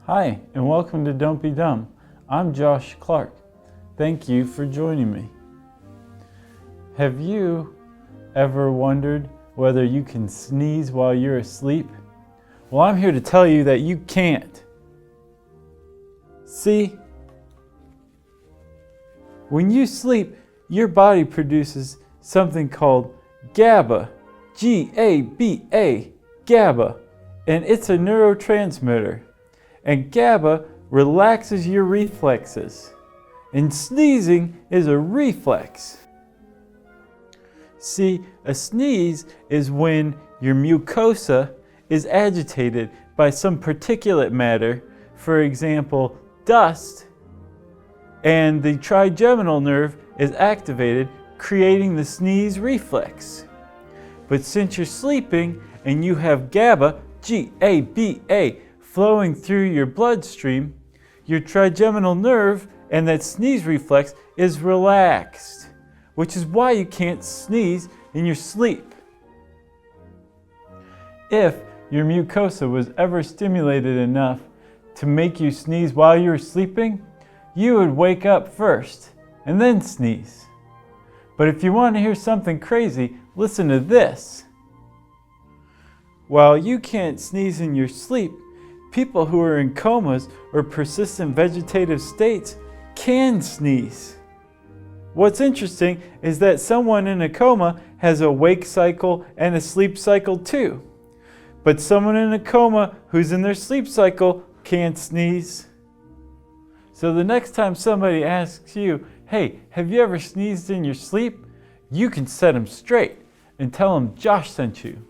Hi, and welcome to Don't Be Dumb. I'm Josh Clark. Thank you for joining me. Have you ever wondered whether you can sneeze while you're asleep? Well, I'm here to tell you that you can't. See, when you sleep, your body produces something called GABA, G-A-B-A, GABA, and it's a neurotransmitter. And GABA relaxes your reflexes, and sneezing is a reflex. See, a sneeze is when your mucosa is agitated by some particulate matter, for example, dust, and the trigeminal nerve is activated, creating the sneeze reflex. But since you're sleeping and you have GABA, G-A-B-A, flowing through your bloodstream, your trigeminal nerve and that sneeze reflex is relaxed, which is why you can't sneeze in your sleep. If your mucosa was ever stimulated enough to make you sneeze while you were sleeping, you would wake up first and then sneeze. But if you want to hear something crazy, listen to this. While you can't sneeze in your sleep, people who are in comas or persistent vegetative states can sneeze. What's interesting is that someone in a coma has a wake cycle and a sleep cycle too. But someone in a coma who's in their sleep cycle can't sneeze. So the next time somebody asks you, hey, have you ever sneezed in your sleep? You can set them straight and tell them Josh sent you.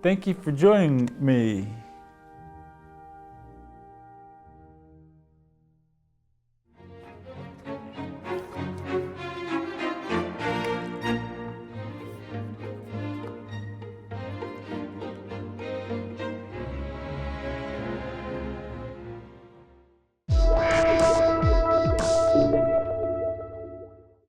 Thank you for joining me.